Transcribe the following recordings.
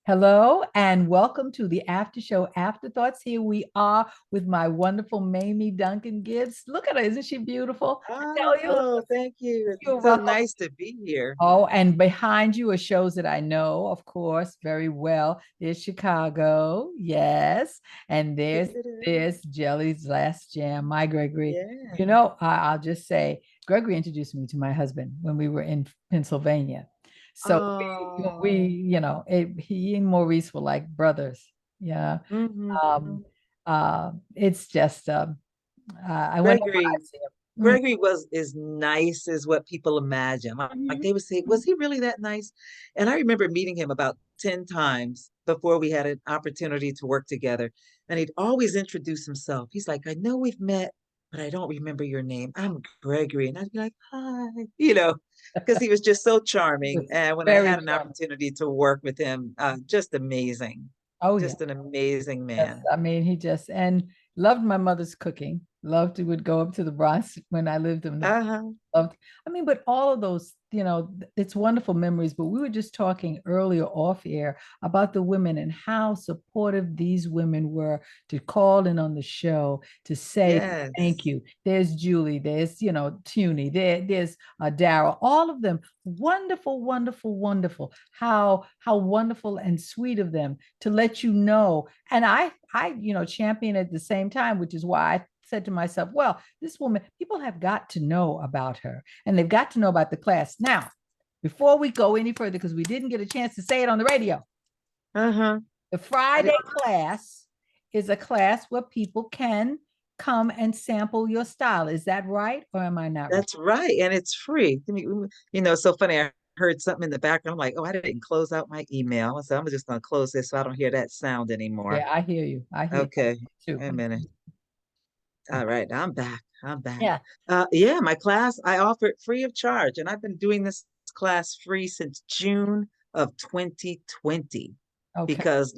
Hello and welcome to the After Show Afterthoughts. Here we are with my wonderful Mamie Duncan-Gibbs. Look at her, isn't she beautiful? I tell you, Oh, thank you. you're It's so welcome. nice to be here. Oh, and behind you are shows that I know, of course, very well. There's Chicago, yes, and there's Jelly's Last Jam. My Gregory, Yeah. I'll just say Gregory introduced me to my husband when we were in Pennsylvania. So Oh. he and Maurice were like brothers. Yeah. hmm Um, it's just I went over Gregory, I see him. Gregory was as nice as what people imagine. Like Mhm. they would say, was he really that nice? And I remember meeting him about 10 times before we had an opportunity to work together. And he'd always introduce himself. He's like, I know we've met, but I don't remember your name. I'm Gregory. And I'd be like, hi, because he was just so He charming. was And when I very had an charming. opportunity to work with him, just amazing, Oh yeah. just an amazing Yes, man. I mean, he just and loved my mother's cooking. Loved to would go up to the Bronx when I lived in the Uh-huh. loved. I mean, but all of those, it's wonderful memories. But we were just talking earlier off air about the women and how supportive these women were to call in on the show to say thank Yes. you. There's Julie. There's Tuny. There's Daryl. All of them. Wonderful, wonderful, wonderful. How wonderful and sweet of them to let you know. And I champion at the same time, which is why I said to myself, well, this woman, people have got to know about her and they've got to know about the class. Now, before we go any further, because we didn't get a chance to say it on the radio, Uh-huh. the I Friday did. class is a class where people can come and sample your style. Is that right? Or am I not right? That's right. And it's free. I mean, it's so funny. I heard something in the background. I'm like, oh, I didn't close out my email. So I'm just going to close this so I don't hear that sound anymore. Yeah, I hear you. I hear Okay. you Wait a too. minute. All right. I'm back. I'm back. Yeah. Yeah, my class, I offer it free of charge. And I've been doing this class free since June of 2020 Okay. because,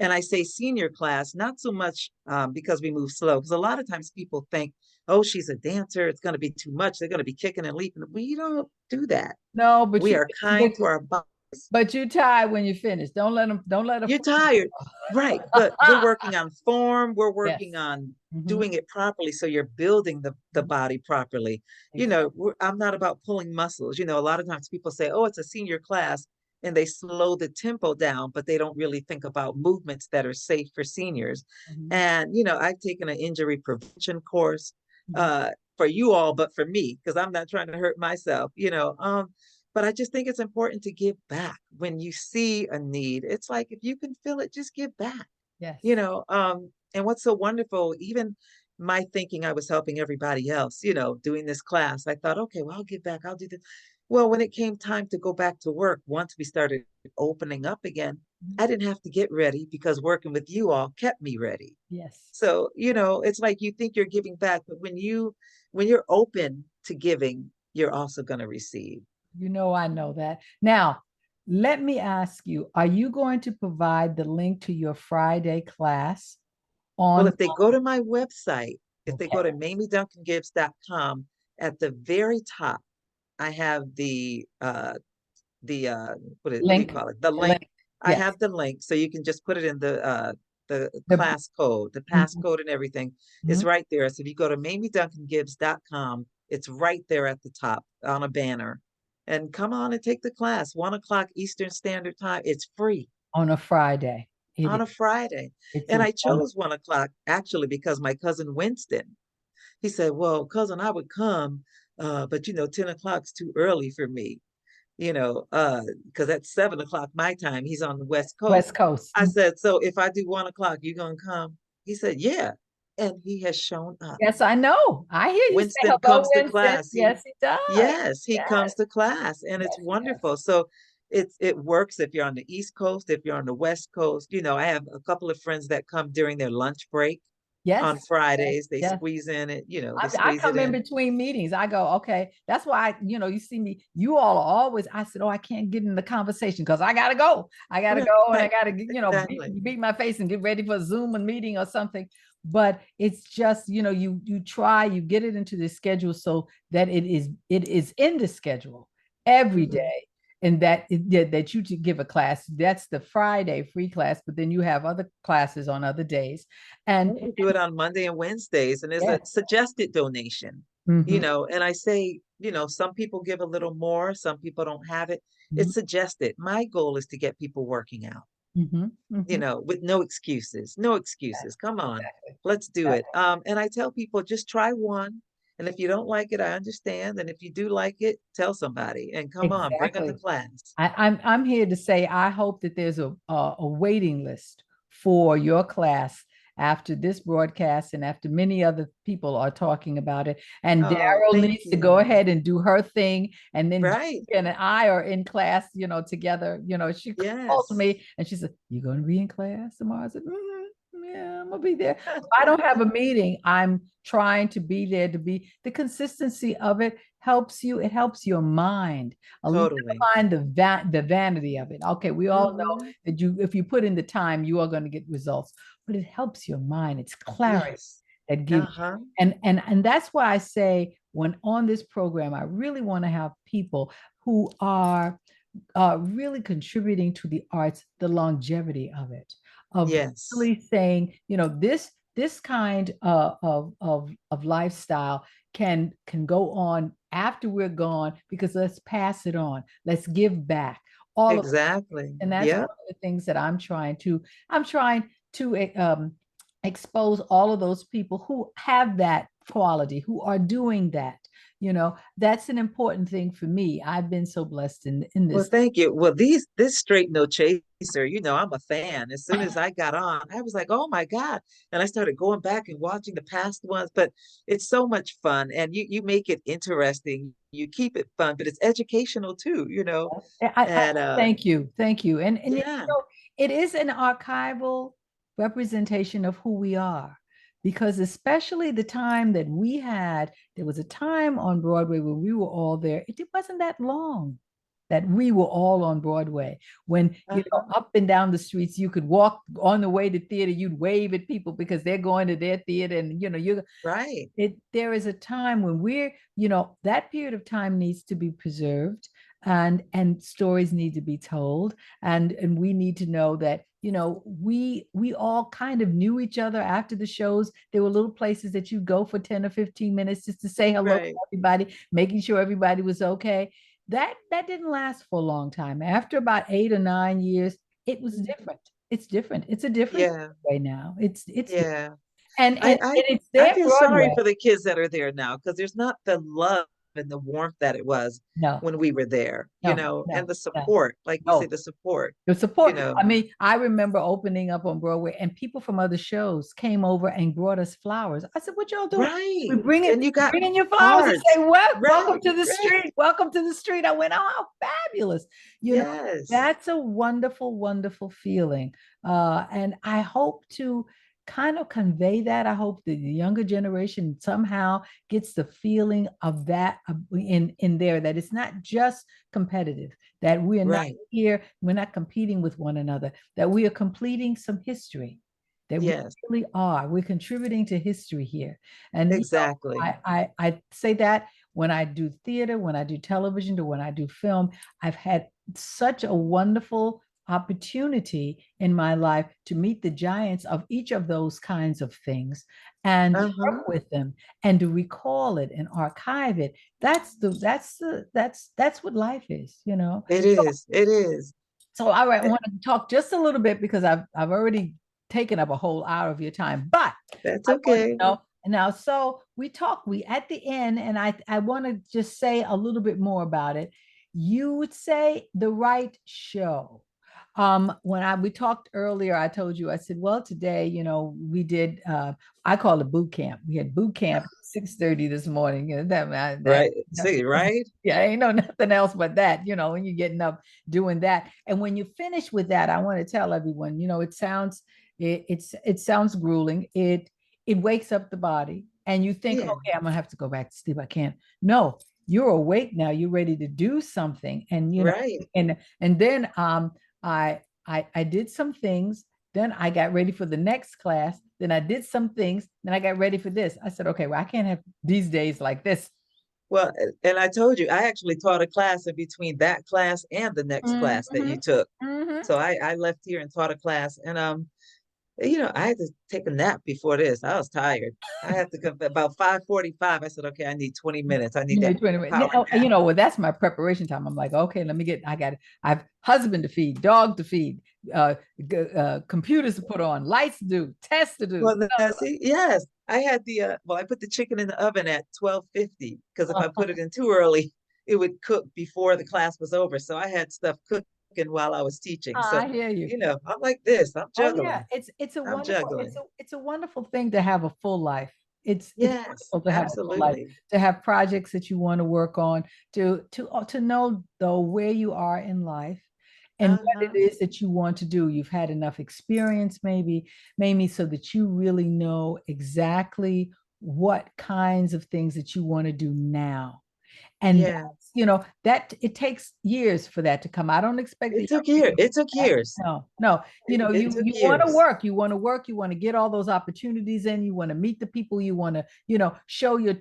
and I say senior class, not so much because we move slow, because a lot of times people think, oh, she's a dancer. It's going to be too much. They're going to be kicking and leaping. We don't do that. No, We are kind to our bodies. but you tired when you finish. Don't let her You're fool tired. Right. But we're working on form. We're working Yes. on Mhm. doing it properly. So you're building the body properly. Exactly. I'm not about pulling muscles. A lot of times people say, oh, it's a senior class and they slow the tempo down, but they don't really think about movements that are safe for seniors. Mhm. And, I've taken an injury prevention course Mhm. uh, for you all, but for me, because I'm not trying to hurt myself. But I just think it's important to give back when you see a need. It's like if you can feel it, just give back. Yes. And what's so wonderful, even my thinking I was helping everybody else, doing this class. I thought, okay, well, I'll give back, I'll do this. Well, when it came time to go back to work, once we started opening up again, Mhm. I didn't have to get ready because working with you all kept me ready. Yes. So, it's like you think you're giving back, but when you're open to giving, you're also going to receive. I know that. Now, let me ask you, are you going to provide the link to your Friday class Well, on? if they go to my website, if they Okay. go to MamieDuncanGibbs.com, at the very top, I have the what do you Link. call it? The The link. link. I Yes. have the link, so you can just put it in the The, class code, the mhm, passcode and everything is mhm. right there. So if you go to MamieDuncanGibbs.com, it's right there at the top on a banner. And come on and take the class, 1 o'clock Eastern Standard Time. It's free On a Friday. It on is. a Friday. It's And a I wonderful. chose 1 o'clock actually because my cousin Winston, he said, well, cousin, I would come, but 10 o'clock's too early for me, because that's 7 o'clock my time. He's on the West Coast. West Coast. I said, so if I do 1 o'clock, you gonna come? He said, yeah. And he has shown up. Yes, I know. I hear you say Winston hello, comes to Winston. class. Yes, he does. Yes, he Yes. comes to class and it's Yes, he does. wonderful. So it works if you're on the East Coast, if you're on the West Coast. I have a couple of friends that come during their lunch break on Yes. Yes. Fridays. They Yes. squeeze in it, they I squeeze it come in in. between meetings. I go, okay. That's why you see me. You all are always. I said, oh, I can't get in the conversation because I gotta go. I gotta go, and I Right, gotta, exactly. beat my face and get ready for a Zoom and meeting or something. But it's just, you try, you get it into the schedule so that it is in the schedule every hmm day. and that you to give a class. That's the Friday free class, but then you have other classes on other days. And We do it on Monday and Wednesdays, and there's a yes. suggested donation, Mhm, and I say, some people give a little more, some people don't have it. mhm, It's suggested. My goal is to get people working out, mhm, mhm. with no excuses. No excuses. Come on, Exactly. let's do it. Exactly. And I tell people just try one. And if you don't like it, I understand. And if you do like it, tell somebody and come on, bring them to Exactly. class. I'm here to say I hope that there's a waiting list for your class after this broadcast and after many other people are talking about it. And Oh, Daryl thank needs to go you. ahead and do her thing. And then Right. Julia and I are in class, together. She called Yes. me and she said, "You going to be in class tomorrow?" I said, "Mhm, yeah, I'm gonna be there." If I don't have a meeting, I'm trying to be there to be the consistency of it helps you. It helps your mind. Never Totally. mind the vanity of it. Okay, we all know Hmm. that if you put in the time, you are going to get results, but it helps your mind. It's clarity Yes. that gives you. Uh-huh. And that's why I say when on this program, I really want to have people who are really contributing to the arts, the longevity of it, of Yes. really saying, this kind of lifestyle can go on after we're gone because let's pass it on. Let's give back. All of it. Exactly. And that's one Yep. of the things that I'm trying to expose all of those people who have that quality, who are doing that. That's an important thing for me. I've been so blessed in Well, this. thank you. Well, this straight no chaser, I'm a fan. As soon as I got on, I was like, oh my God. And I started going back and watching the past ones, but it's so much fun. And you make it interesting. You keep it fun, but it's educational too. I And thank you, and yeah, it is an archival representation of who we are, because especially the time that we had, there was a time on Broadway when we were all there. It wasn't that long that we were all on Broadway. When uh-huh. up and down the streets, you could walk on the way to theater, you'd wave at people because they're going to their theater, and you Right, there is a time when that period of time needs to be preserved, and stories need to be told, and we need to know that we all kind of knew each other after the shows. There were little places that you go for 10 or 15 minutes just to say hello to right. everybody, making sure everybody was okay. That didn't last for a long time. After about 8 or 9 years, it was Mhm. different. It's different. It's a different Yeah, way now. It's different. yeah. and I and, I and it's I there feel sorry Broadway. for the kids that are there now because there's not the love and the warmth that it was No, when we were there, no, and no, the no, support, like you say, no. the support, The you support. know. I mean, I remember opening up on Broadway, and people from other shows came over and brought us flowers. I said, "What y'all doing?" Right. We And you got bring in your flowers and cards. say, "What? Welcome Right, to the right. street. Welcome to the street." I went, "Oh, how fabulous!" You know, Yes. that's a wonderful, wonderful feeling. And I hope to kind of convey that. I hope the younger generation somehow gets the feeling of that in there, that it's not just competitive, that we are not Right. here, we're not competing with one another, that we are completing some history, that we Yes. really are. We're contributing to history here. And Exactly. I say that when I do theater, when I do television, or when I do film, I've had such a wonderful opportunity in my life to meet the giants of each of those kinds of things and Uh-huh. work with them and to recall it and archive it. That's what life is. It is. It is. So I Eh, want to talk just a little bit because I've already taken up a whole hour of your time, but That's I want to okay. know now. So we at the end, and I want to just say a little bit more about it. You would say the right show. When we talked earlier, I told you, I said, well, today, we did, I call it boot camp. We had boot camp at 6:30 this morning. And Right. See, right? yeah, ain't no nothing else but that, when you're getting up doing that. And when you finish with that, I want to tell everyone, it sounds grueling. It wakes up the body and you think, Yeah. okay, I'm gonna have to go back to sleep. I can't. No, you're awake now. You're ready to do something. And Right. and then I did some things. Then I got ready for the next class. Then I did some things. Then I got ready for this. I said, okay, well, I can't have these days like this. Well, and I told you, I actually taught a class in between that class and the next class that you Mhm, took. mhm. So I left here and taught a class, and I had to take a nap before this. I was tired. I had to come about 5:45. I said, okay, I need 20 minutes. I need You that need 20 minutes. power Oh, nap. well, that's my preparation time. I'm like, okay, I've husband to feed, dog to feed, computers to put on, lights to do, tests to do. Well, see, yes, I had I put the chicken in the oven at 12:50 because if I put it in too early, it would cook before the class was over. So I had stuff cooking while I was teaching. So, I hear you. I'm like this. I'm Oh yeah, juggling. I'm juggling. it's a wonderful thing to have a full life. It's Yes, wonderful to have a full life, absolutely. to have projects that you want to work on, to know though where you are in life and what it Uh-huh. is that you want to do. You've had enough experience, maybe so that you really know exactly what kinds of things that you want to do now. And Yeah. that's, that it takes years for that to come. I don't expect the It young took years. people to It took do that. years. No. It You took want to years. work, you want to get all those opportunities in, you want to meet the people, you want to, show your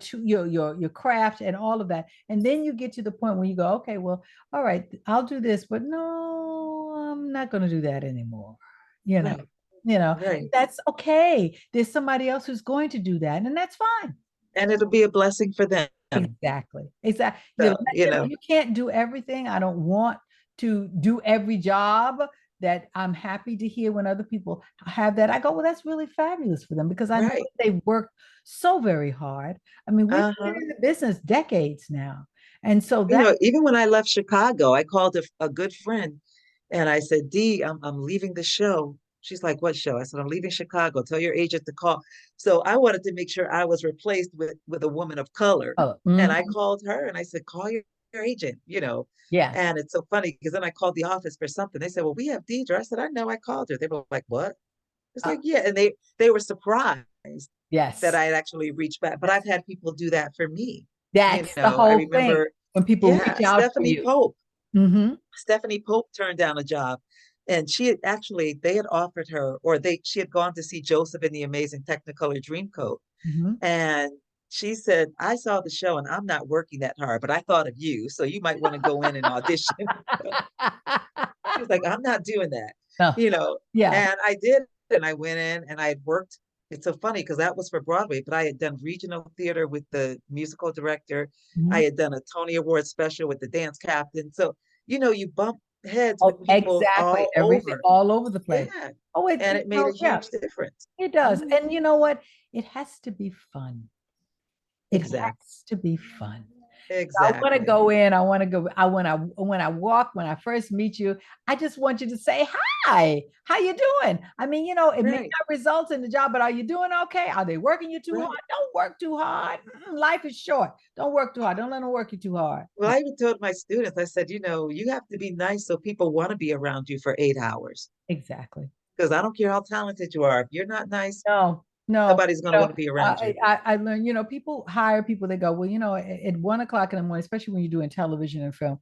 craft and all of that. And then you get to the point where you go, okay, well, all right, I'll do this, but no, I'm not going to do that anymore. You know, Right. you know, Right. that's okay. There's somebody else who's going to do that, and that's fine. And it'll be a blessing for them. Exactly. Exactly. So, You can't do everything. I don't want to do every job. That I'm happy to hear when other people have that. I go, well, that's really fabulous for them because I know right. they've worked so very hard. I mean, we've been Uh-huh. in the business decades now. And so that, Even when I left Chicago, I called a good friend and I said, Dee, I'm leaving the show. She's like, what show? I said, I'm leaving Chicago. Tell your agent to call. So I wanted to make sure I was replaced with a woman of color. oh, And I mhm, called her and I said, call your agent, yes. And it's so funny because then I called the office for something. They said, well, we have Deidre. I said, I know I called her. They were like, what? It's Uh, like, yeah. And they were surprised that yes. I had actually reached back. But I've had people do that for me. That's the I whole thing. remember, When people yeah, reach out to you. Hmm. Stephanie Pope turned down a job. And they had offered her, or she had gone to see Joseph in the Amazing Technicolor Dreamcoat. Hmm. And she said, I saw the show and I'm not working that hard, but I thought of you. So you might want to go in and audition. She was like, I'm not doing that, No. you know. Yeah. And I did, and I went in and I had worked. It's so funny because that was for Broadway, but I had done regional theater with the musical director. I Mhm. had done a Tony Award special with the dance captain. So, you bump heads Oh, with people exactly. all Everything over. all over the place. Yeah. Oh, And it made a yeah, huge difference. it does. Mhm. And you know what? It has to be fun. It Exactly. has to be fun. I want to Exactly. go in. I want to go. When I walk, when I first meet you, I just want you to say hi. How you doing? I mean, it may Right. not result in the job, but are you doing okay? Are they working you too hard? Right. Don't work too hard. Life is short. Don't work too hard. Don't let them work you too hard. Well, I even told my students, I said, you have to be nice so people want to be around you for 8 hours. Exactly. Because I don't care how talented you are. If you're not nice, No, no. nobody's going to want to be around you. I learned, people hire people that go, well, at 1 o'clock in the morning, especially when you're doing television and film,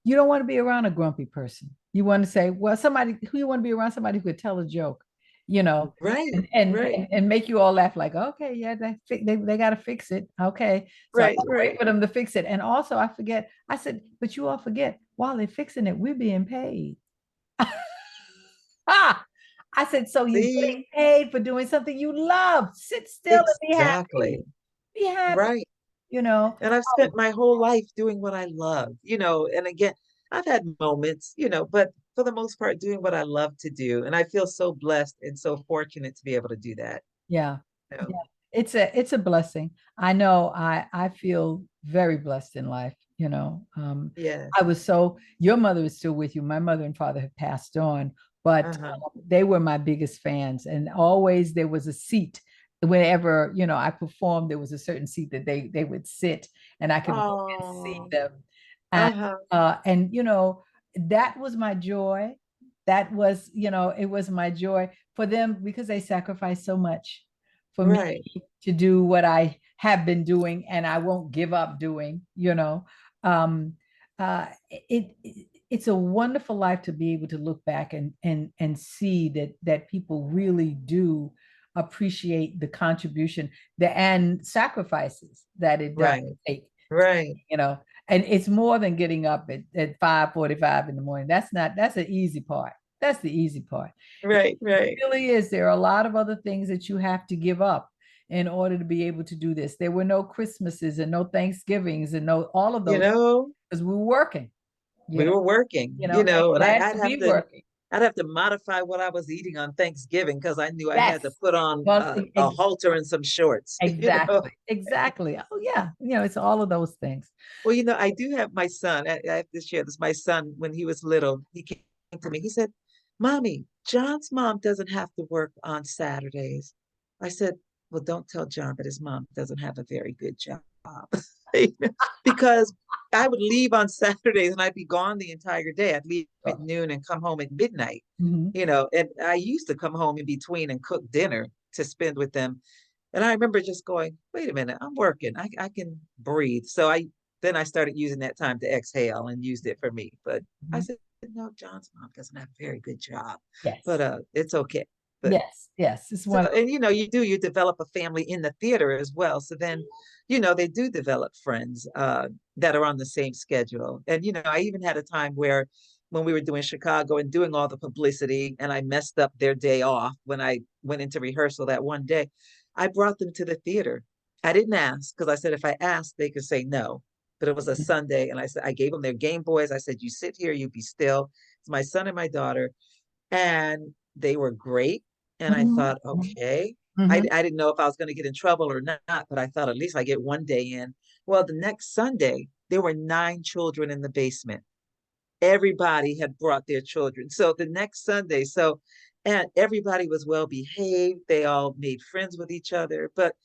you don't want to be around a grumpy person. You want to say, well, somebody who you want to be around, somebody who could tell a joke, you know, Right. Right. and make you all laugh like, okay, yeah, they got to fix it. Okay. So I Right. gotta wait Right. for them to fix it. And also I said, but you all forget while they're fixing it, we're being paid. Ah, I said, so you're getting See? paid for doing something you love. Sit still and be happy. Exactly. Be happy, Right. you know. And I've spent Oh, my whole life doing what I love, and again, I've had moments, but for the most part, doing what I love to do. And I feel so blessed and so fortunate to be able to do that. yeah. You Yeah. know? It's a blessing. I know I feel very blessed in life, Yes. your mother is still with you. My mother and father have passed on, but Uh-huh. they were my biggest fans. And always there was a seat whenever, I performed, there was a certain seat that they would sit and I could look and see Oh, them. And uh-huh. that was my joy. That was, it was my joy for them because they sacrificed so much for me Right. to do what I have been doing and I won't give up doing. Um, it's a wonderful life to be able to look back and see that people really do appreciate the contribution and sacrifices that it does Right. take Right. You know, and it's more than getting up at 5:45 in the morning. That's the easy part. That's the easy part. Right. Right. Really is. There are a lot of other things that you have to give up in order to be able to do this. There were no Christmases and no Thanksgivings and no all of You those know, because we were working, we were working, and and glad to be working. I'd have to modify what I was eating on Thanksgiving because I knew I had to Yes. put on Well, a halter and some shorts, exactly. Exactly. Oh yeah. It's all of those things. Well, I do have my son. I have to share this. My son, when he was little, he came to me. He said, "Mommy, John's mom doesn't have to work on Saturdays." I said, "Well, don't tell John that his mom doesn't have a very good job." Because I would leave on Saturdays and I'd be gone the entire day. I'd leave at noon and come home at midnight, Mhm. and I used to come home in between and cook dinner to spend with them. And I remember just going, wait a minute, I'm working. I can breathe. So I started using that time to exhale and used it for me. But I Mhm. said, no, John's mom doesn't have a very good job. But Yes. it's okay. But Yes. Yes. It's so, one. and you develop a family in the theater as well. So then, they do develop friends that are on the same schedule. And I even had a time where when we were doing Chicago and doing all the publicity and I messed up their day off when I went into rehearsal that one day, I brought them to the theater. I didn't ask because I said if I asked, they could say no. But it was a Sunday, and I said I gave them their Game Boys. I said, "You sit here, you be still." It's my son and my daughter, and they were great. And I Mhm. thought, okay, Mhm. I didn't know if I was going to get in trouble or not, but I thought at least I get one day in. Well, the next Sunday, there were 9 children in the basement. Everybody had brought their children. So the next Sunday, and everybody was well behaved. They all made friends with each other. But,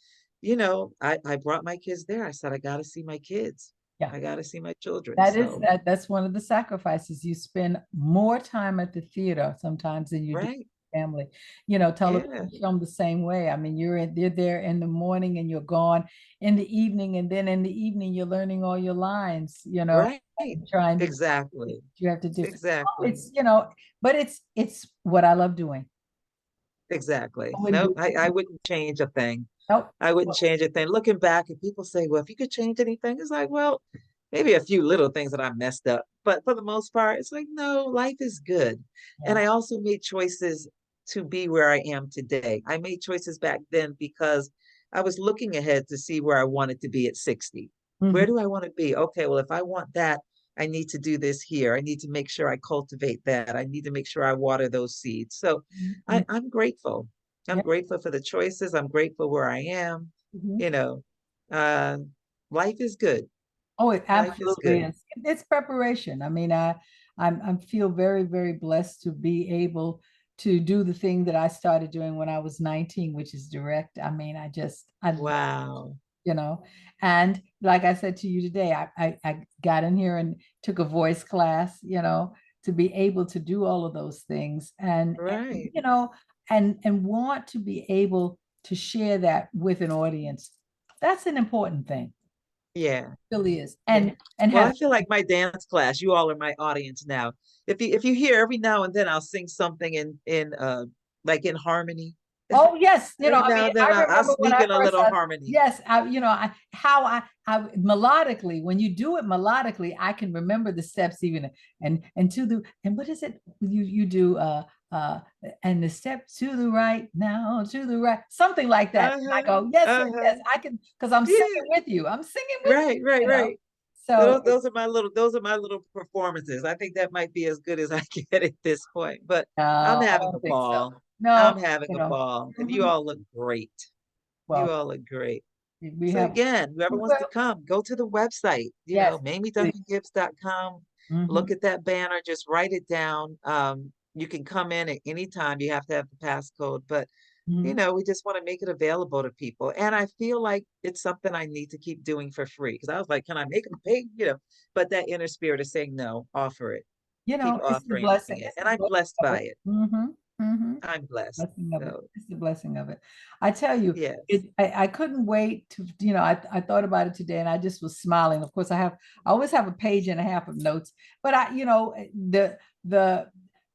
I brought my kids there. I said, I got to see my kids. Yeah. I got to see my children. That is So, that's one of the sacrifices. You spend more time at the theater sometimes than you do right. with family. Yeah. Television film the same way. I mean, you're there in the morning and you're gone in the evening, and then in the evening you're learning all your lines, Right. and trying to do what Exactly. you have to do. Oh, Exactly. but it's what I love doing. Exactly. I wouldn't Nope. do I wouldn't change a thing. nope. I wouldn't change a thing. Looking back, and people say, well, if you could change anything, it's like, well, maybe a few little things that I messed up. But for the most part, it's like, no, life is good. And Yeah. I also made choices to be where I am today. I made choices back then because I was looking ahead to see where I wanted to be at 60. Where Mhm. do I want to be? Okay, well, if I want that, I need to do this here. I need to make sure I cultivate that. I need to make sure I water those seeds. So Mhm. I'm grateful. I'm Yeah. grateful for the choices. I'm grateful where I am. Mhm. You know, uh, life is good. Oh, it Life is absolutely good. is. It's preparation. I mean, I feel very, very blessed to be able to do the thing that I started doing when I was 19, which is direct. I mean, I love, Wow. you know, and like I said to you today, I got in here and took a voice class, to be able to do all of those things and Right. and want to be able to share that with an audience. That's an important thing. Yeah. Really is. Yeah. And Well, have I feel like my dance class, you all are my audience now. If you hear every now and then I'll sing something in like in harmony. oh yes, Every I now mean, and then I I'll remember when sneak I in a first little harmony. yes, how I melodically, when you do it melodically, I can remember the steps even and to the and what is it you do uh and the step to the right now to the right, something like that. I Uh-huh. go, yes, yes, Uh-huh. yes, I can, because I'm singing Yeah. with you. I'm singing with Right, right, you. right. So Those are my little performances. I think that might be as good as I get at this point, but I'm no, I having a don't think so. ball. I'm No, having a ball, and you mhm. all look great. You Well, all look great. we So have again, whoever wants to well, come, go to the website, yes, please. MamieDuncanGibbs.com. Mhm. Look at that banner, just write it down. You can come in at any time. You have to have the passcode, but Mhm. we just want to make it available to people. And I feel like it's something I need to keep doing for free. Because I was like, can I make them pay? But that inner spirit is saying, no, offer it. Keep It's the offering blessing. it. It's And the I'm blessing blessed of by it. it. I'm blessed. Blessing of it. So It's the blessing of it. I tell you, yes. I couldn't wait to, I thought about it today and I just was smiling. Of course, I always have a page and a half of notes, but the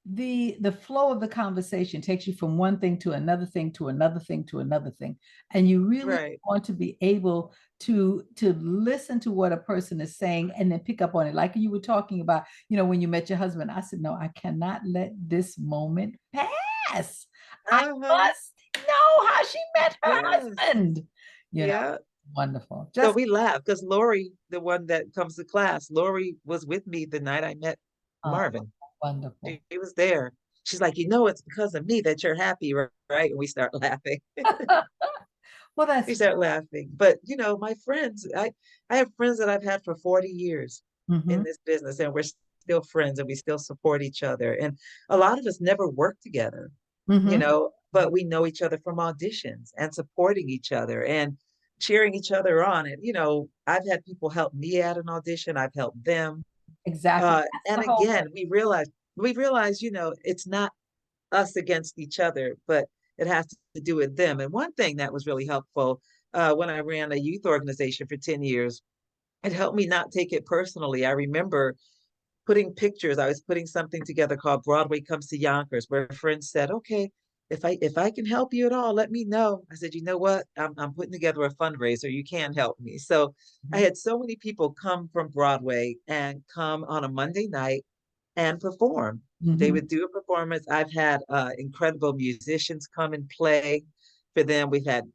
the flow of the conversation takes you from one thing to another thing to another thing to another thing, and you really Right. want to be able to listen to what a person is saying and then pick up on it, like you were talking about, when you met your husband. I said, no, I cannot let this moment pass. I Uh-huh. must know how she met her Yes. husband. you know Yeah. Wonderful. So Just we laugh because Lori, the one that comes to class, Lori was with me the night I met Marvin. wonderful. She was there. She's like, it's because of me that you're happy, right? And we start laughing. Well, We that's start laughing. But my friends, I have friends that I've had for 40 years in mhm, this business, and we're still friends and we still support each other. And a lot of us never worked together, mhm, but we know each other from auditions and supporting each other and cheering each other on. And, I've had people help me at an audition, I've helped them. exactly. That's And the whole again, thing. we realize, it's not us against each other, but it has to do with them. And one thing that was really helpful when I ran a youth organization for 10 years, it helped me not take it personally. I remember putting pictures. I was putting something together called Broadway Comes to Yonkers, where friends said, "Okay, if I can help you at all, let me know." I said, "You know what? I'm putting together a fundraiser. You can help me." So I Mhm, had so many people come from Broadway and come on a Monday night and perform. They mhm. would do a performance. I've had incredible musicians come and play for them. We've had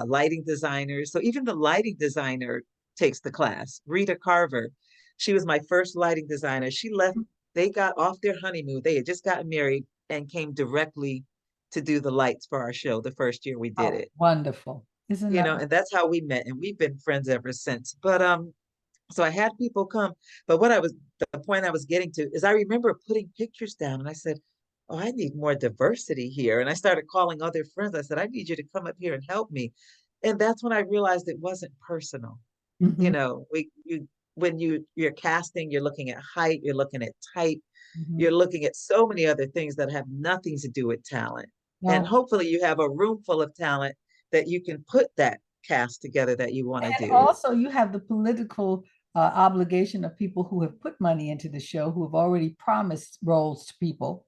lighting designers. So even the lighting designer takes the class. Rita Carver, she was my first lighting designer. She left, they got off their honeymoon. They had just gotten married and came directly to do the lights for our show the first year we did Oh, it. wonderful. Isn't that And that's how we met, and we've been friends ever since. But so I had people come, but the point I was getting to is I remember putting pictures down and I said, "Oh, I need more diversity here." And I started calling other friends. I said, "I need you to come up here and help me." And that's when I realized it wasn't personal. mhm, When you're casting, you're looking at height, you're looking at type, mhm. you're looking at so many other things that have nothing to do with talent. And No. hopefully you have a room full of talent that you can put that cast together that you want to And do. also, you have the political obligation of people who have put money into the show, who have already promised roles to people.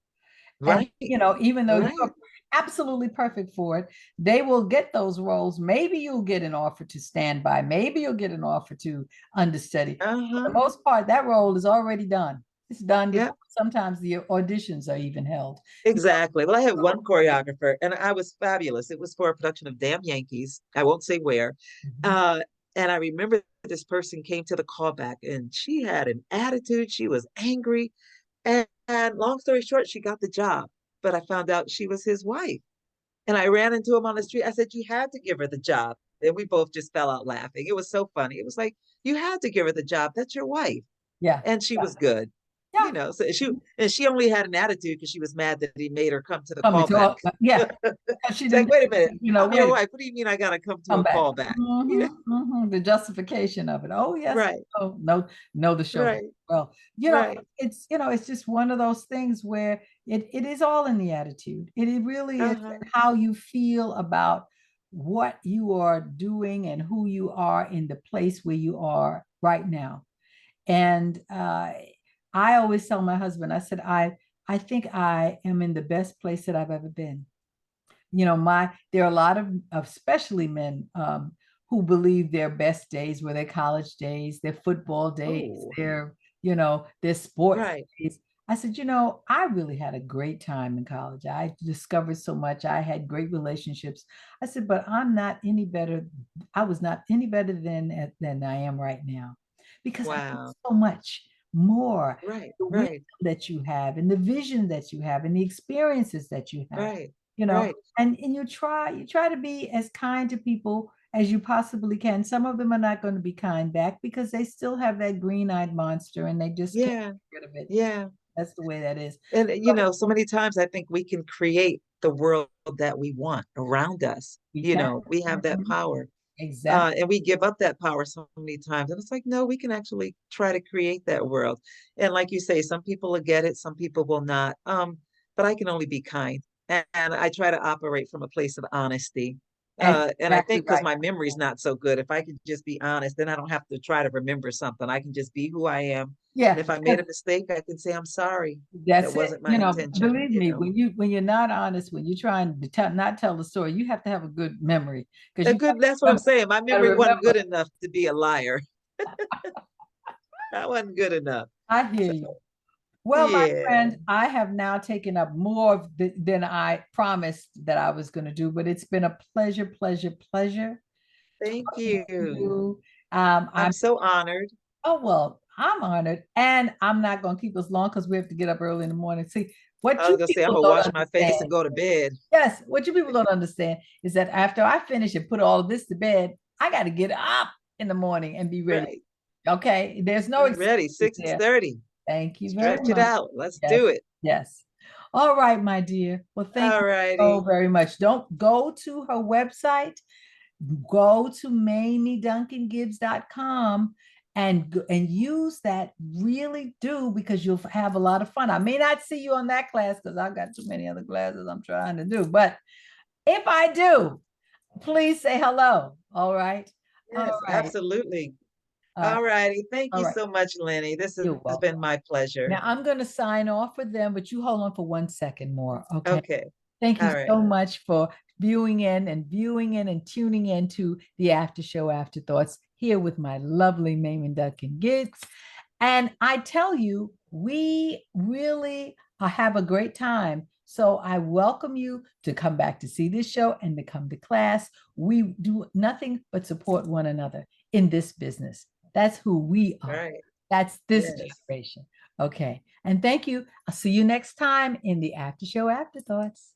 And, Right. even though Right. you're absolutely perfect for it, they will get those roles. Maybe you'll get an offer to stand by. Maybe you'll get an offer to understudy. For Uh-huh. the most part, that role is already done. It's done Yeah, before sometimes the auditions are even held. You exactly. Well, I had know, one choreographer and I was fabulous. It was for a production of Damn Yankees. I won't say where. Mhm. Uh, and I remember this person came to the callback and she had an attitude. She was angry. And long story short, she got the job. But I found out she was his wife. And I ran into him on the street. I said, "You had to give her the job." And we both just fell out laughing. It was so funny. It was like, "You had to give her the job. That's your wife." Yeah, And she yeah, was good. yeah. So she only had an attitude because she was mad that he made her come to the Coming to callback. all, yeah. She It's like, didn't, wait a minute, I'm your wait, wife. What do you mean I gotta come to come a back. callback? The justification of it. Oh, yes. Right, Oh, no, know the show. right, Well, right. it's just one of those things where it is all in the attitude. It really is Uh-huh. how you feel about what you are doing and who you are in the place where you are right now. And I always tell my husband, I said, I think I am in the best place that I've ever been. There are a lot of especially men, who believe their best days were their college days, their football days, Oh, their sports right. days. I said, I really had a great time in college. I discovered so much. I had great relationships. I said, but I'm not any better. I was not any better than I am right now, because I did Wow. so much more. Right, The wisdom right, that you have, and the vision that you have, and the experiences that you have. right, You know, right. and you try to be as kind to people as you possibly can. Some of them are not going to be kind back because they still have that green-eyed monster and they just can't Yeah, get rid of it. yeah. That's the way that is. And So so many times I think we can create the world that we want around us. we can. We have that Mhm. power. Exactly. And we give up that power so many times. And it's like, no, we can actually try to create that world. And like you say, some people will get it, some people will not. But I can only be kind. And I try to operate from a place of honesty. And I Exactly think because right. my memory's not so good, if I can just be honest, then I don't have to try to remember something. I can just be who I am. And Yeah, if I made because a mistake, I can say, I'm sorry. That that's it. wasn't my You know, intention, believe you me, know. when you're not honest, when you're trying to not tell the story, you have to have a good memory because A you good, that's what I'm saying. My gotta memory wasn't remember. good enough to be a liar. I wasn't good enough. I hear So, you. Well, my yeah. friend, I have now taken up more than I promised that I was going to do, but it's been a pleasure, pleasure, pleasure Thank talking to you. you. I'm I'm so honored. Oh, well, I'm honored. And I'm not going to keep us long because we have to get up early in the morning. See, what I was you gonna say I'm people gonna don't wash my face understand, and go to bed. yes, what you people don't understand is that after I finish and put all of this to bed, I got to get up in the morning and be ready. Right. Okay. There's no Be excuse ready. there. 6:30. Thank you very Stretch it much. out. Let's Yes. do it. Yes. All right, my dear. Well, thank All you so righty. very much. Don't go to her website, go to MamieDuncanGibbs.com and use that. Really do, because you'll have a lot of fun. I may not see you on that class because I've got too many other classes I'm trying to do, but if I do, please say hello. All right. All Yes, right. absolutely. All right. All righty. Thank All you right. so much, Lenny. This You're has been welcome. my pleasure. Now I'm going to sign off for them, but you hold on for 1 second more. Okay. Okay. Thank you All right. so much for viewing in and tuning in to the After Show Afterthoughts here with my lovely Mamie Duncan-Gibbs. And I tell you, we really have a great time. So I welcome you to come back to see this show and to come to class. We do nothing but support one another in this business. That's who we are. Right. That's this Yes. generation. Okay. And thank you. I'll see you next time in the After Show Afterthoughts.